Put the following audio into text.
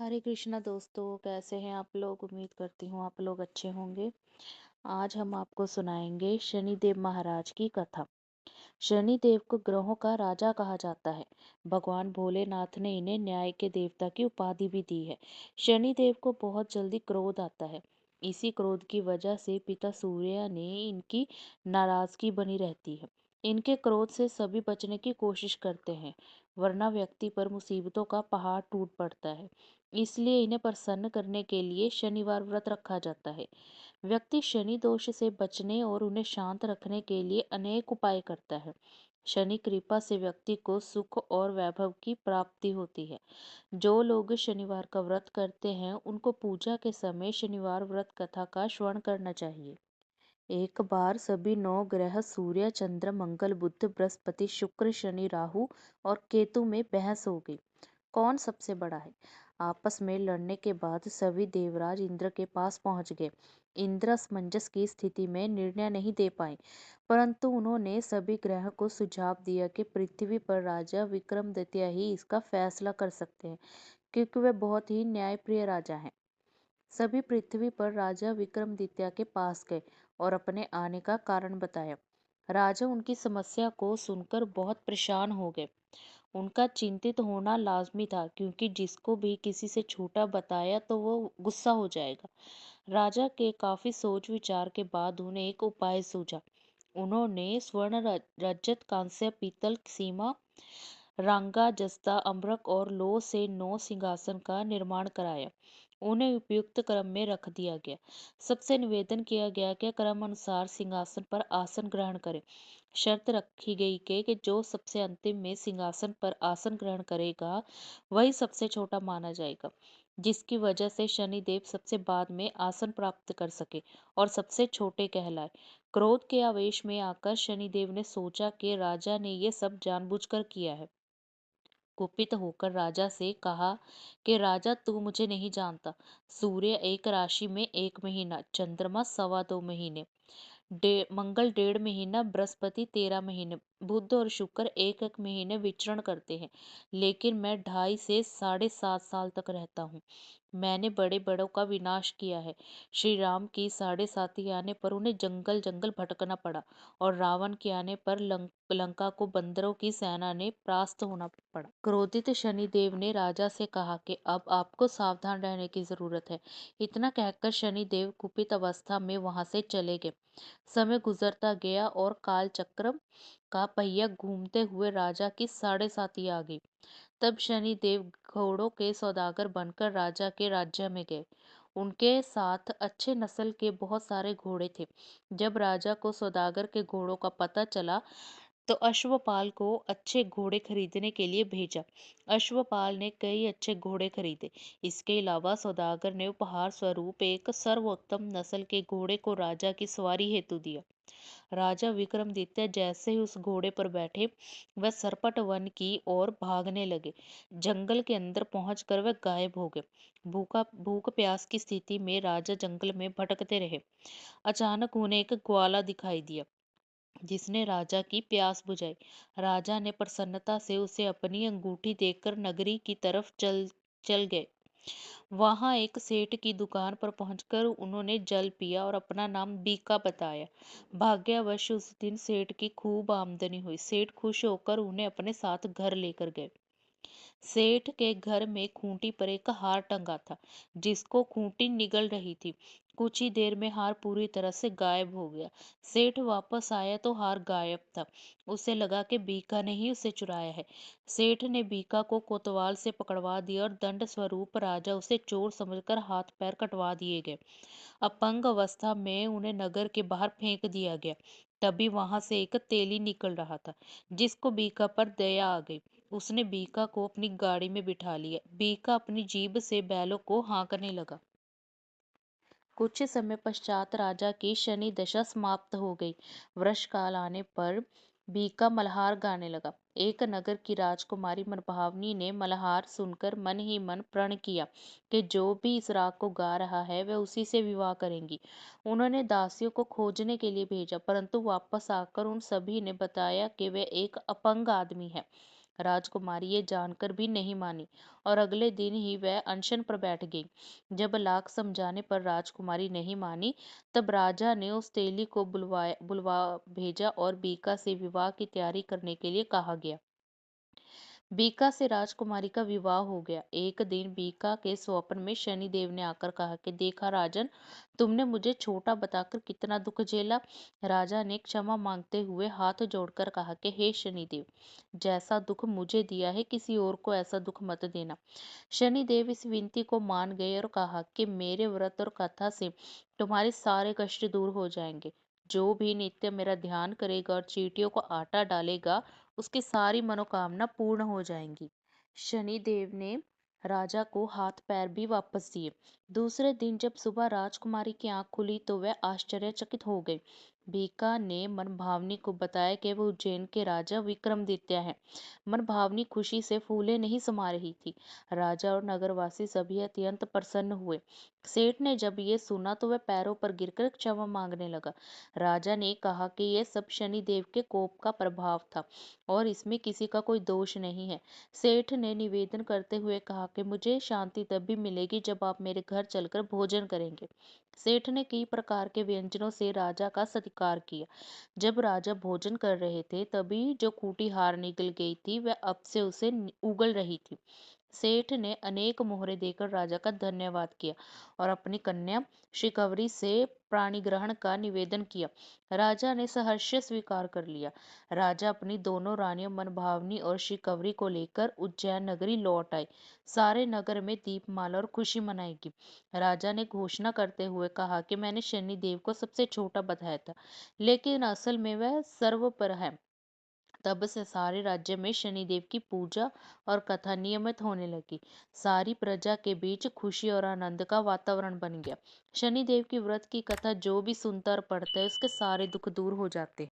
हरे कृष्णा दोस्तों, कैसे हैं आप लोग। उम्मीद करती हूँ आप लोग अच्छे होंगे। आज हम आपको सुनाएंगे शनिदेव महाराज की कथा। शनिदेव को ग्रहों का राजा कहा जाता है। भगवान भोलेनाथ ने इन्हें न्याय के देवता की उपाधि भी दी है। शनिदेव को बहुत जल्दी क्रोध आता है। इसी क्रोध की वजह से पिता सूर्य ने इनकी नाराजगी बनी रहती है। इनके क्रोध से सभी बचने की कोशिश करते हैं, वरना व्यक्ति पर मुसीबतों का पहाड़ टूट पड़ता है। इसलिए इन्हें प्रसन्न करने के लिए शनिवार व्रत रखा जाता है। व्यक्ति शनि दोष से बचने और उन्हें शांत रखने के लिए अनेक उपाय करता है। शनि कृपा से व्यक्ति को सुख और वैभव की प्राप्ति होती है। जो लोग शनिवार का व्रत करते हैं उनको पूजा के समय शनिवार व्रत कथा का श्रवण करना चाहिए। एक बार सभी 9 ग्रह सूर्य, चंद्र, मंगल, बुध, बृहस्पति, शुक्र, शनि, राहु और केतु में बहस हो गई। कौन सबसे बड़ा है। आपस में लड़ने के बाद सभी देवराज इंद्र के पास पहुंच गए। इंद्र असमंजस की स्थिति में निर्णय नहीं दे पाए, परंतु उन्होंने सभी ग्रह को सुझाव दिया कि पृथ्वी पर राजा विक्रमादित्य ही इसका फैसला कर सकते हैं, क्योंकि वे बहुत ही न्यायप्रिय राजा हैं। सभी पृथ्वी पर राजा विक्रमादित्य के पास गए और अपने आने का कारण बताया। राजा उनकी समस्या को सुनकर बहुत परेशान हो गए। उनका चिंतित होना लाजमी था, क्योंकि जिसको भी किसी से छोटा बताया तो वो गुस्सा हो जाएगा। राजा के काफी सोच विचार के बाद उन्हें एक उपाय सूझा। उन्होंने स्वर्ण, रजत, कांस्य, पीतल, सीमा, रांगा, जस्ता, अम्बरक और लोह से 9 सिंहासन का निर्माण कराया। उन्हें उपयुक्त क्रम में रख दिया गया। सबसे निवेदन किया गया कि क्रम अनुसार सिंहासन पर आसन ग्रहण करें। शर्त रखी गई कि जो सबसे अंतिम में सिंहासन पर आसन ग्रहण करेगा वही सबसे छोटा माना जाएगा, जिसकी वजह से शनिदेव सबसे बाद में आसन प्राप्त कर सके और सबसे छोटे कहलाए। क्रोध के आवेश में आकर शनिदेव ने सोचा कि राजा ने ये सब जानबूझकर किया है। कुपित होकर राजा से कहा कि राजा, तू मुझे नहीं जानता। सूर्य एक राशि में 1 महीना, चंद्रमा 2.25 महीने, मंगल 1.5 महीना, बृहस्पति 13 महीने, बुध और शुक्र 1 1 महीने विचरण करते हैं, लेकिन मैं 2.5 से 7.5 साल तक रहता हूँ। मैंने बड़े बड़ों का विनाश किया है। श्री राम की 7.5 आने पर उन्हें जंगल जंगल भटकना पड़ा, और रावण के आने पर लंका को बंदरों की सेना ने परास्त होना पड़ा। क्रोधित शनिदेव ने राजा से कहा कि अब आपको सावधान रहने की जरूरत है। इतना कहकर शनिदेव कुपित अवस्था में वहां से चले गए। समय गुजरता गया और काल चक्र का पहिया घूमते हुए राजा की 7.5 आ गई। तब शनिदेव घोड़ों के सौदागर बनकर राजा के राज्य में गए। उनके साथ अच्छे नस्ल के बहुत सारे घोड़े थे। जब राजा को सौदागर के घोड़ों का पता चला तो अश्वपाल को अच्छे घोड़े खरीदने के लिए भेजा। अश्वपाल ने कई अच्छे घोड़े खरीदे। इसके अलावा सौदागर ने उपहार स्वरूप एक सर्वोत्तम नस्ल के घोड़े को राजा की सवारी हेतु दिया। राजा विक्रमादित्य जैसे ही उस घोड़े पर बैठे, वह सरपट वन की ओर भागने लगे। जंगल के अंदर पहुंचकर वह गायब हो गए। भूख प्यास की स्थिति में राजा जंगल में भटकते रहे। अचानक उन्हें एक ग्वाला दिखाई दिया, जिसने राजा की प्यास बुझाई। राजा ने प्रसन्नता से उसे अपनी अंगूठी देकर नगरी की तरफ चल चल गए। वहां एक सेठ की दुकान पर पहुंचकर उन्होंने जल पिया और अपना नाम बीका बताया। भाग्यवश उस दिन सेठ की खूब आमदनी हुई। सेठ खुश होकर उन्हें अपने साथ घर लेकर गए। सेठ के घर में खूंटी पर एक हार टंगा था, जिसको खूंटी निगल रही थी। कुछ ही देर में हार पूरी तरह से गायब हो गया। सेठ वापस आया तो हार गायब था। उसे लगा कि बीका ने ही उसे चुराया है। सेठ ने बीका को कोतवाल से पकड़वा दिया और दंड स्वरूप राजा उसे चोर समझकर हाथ पैर कटवा दिए गए। अपंग अवस्था में उन्हें नगर के बाहर फेंक दिया गया। तभी वहां से एक तेली निकल रहा था, जिसको बीका पर दया आ गई। उसने बीका को अपनी गाड़ी में बिठा लिया। बीका अपनी जीभ से बैलों को हाँकने लगा। कुछ समय पश्चात राजा की शनि दशा समाप्त हो गई। वर्ष काल आने पर बीका मल्हार गाने लगा। एक नगर की राजकुमारी मनभावनी ने मल्हार सुनकर मन ही मन प्रण किया कि जो भी इस राग को गा रहा है वह उसी से विवाह करेंगी। उन्होंने दासियों को खोजने के लिए भेजा, परंतु वापस आकर उन सभी ने बताया कि वह एक अपंग आदमी है। राजकुमारी ये जानकर भी नहीं मानी और अगले दिन ही वह अनशन पर बैठ गई। जब लाख समझाने पर राजकुमारी नहीं मानी, तब राजा ने उस तेली को बुलवा भेजा और बीका से विवाह की तैयारी करने के लिए कहा गया। बीका से राजकुमारी का विवाह हो गया। एक दिन बीका के स्वप्न में शनिदेव ने आकर कहा कि देखा राजन, तुमने मुझे छोटा बताकर कितना दुख झेला। राजा ने क्षमा मांगते हुए हाथ जोड़कर कहा कि हे शनिदेव, जैसा दुख मुझे दिया है किसी और को ऐसा दुख मत देना। शनिदेव इस विनती को मान गए और कहा कि मेरे व्रत और कथा से तुम्हारे सारे कष्ट दूर हो जाएंगे। जो भी नित्य मेरा ध्यान करेगा और चींटियों को आटा डालेगा, उसकी सारी मनोकामना पूर्ण हो जाएंगी। शनिदेव ने राजा को हाथ पैर भी वापस दिए। दूसरे दिन जब सुबह राजकुमारी की आंख खुली तो वह आश्चर्यचकित हो गई। बीका ने मनभावनी को बताया कि वह उज्जैन के राजा विक्रमादित्य हैं। मनभावनी खुशी से फूले नहीं समा रही थी। राजा और नगरवासी सभी अत्यंत प्रसन्न हुए। सेठ ने जब ये सुना तो वह पैरों पर गिरकर क्षमा मांगने लगा। राजा ने कहा कि यह सब शनिदेव के कोप का प्रभाव था और इसमें किसी का कोई दोष नहीं है। सेठ ने निवेदन करते हुए कहा कि मुझे शांति तब भी मिलेगी जब आप मेरे घर चलकर भोजन करेंगे। सेठ ने कई प्रकार के व्यंजनों से राजा का सत्कार किया। जब राजा भोजन कर रहे थे तभी जो खूंटी हार निकल गई थी वह अब से उसे उगल रही थी। सेठ ने अनेक मोहरे देकर राजा का धन्यवाद किया और अपनी कन्या शिकवरी से प्राणी ग्रहण का निवेदन किया। राजा ने सहर्ष स्वीकार कर लिया। राजा अपनी दोनों रानियों मनभावनी और शिकवरी को लेकर उज्जैन नगरी लौट आए। सारे नगर में दीपमाला और खुशी मनाएगी। राजा ने घोषणा करते हुए कहा कि मैंने शनिदेव को सबसे छोटा बताया था, लेकिन असल में वह सर्वपर है। तब से सारे राज्य में शनिदेव की पूजा और कथा नियमित होने लगी। सारी प्रजा के बीच खुशी और आनंद का वातावरण बन गया। शनिदेव की व्रत की कथा जो भी सुनता और पढ़ता है उसके सारे दुख दूर हो जाते हैं।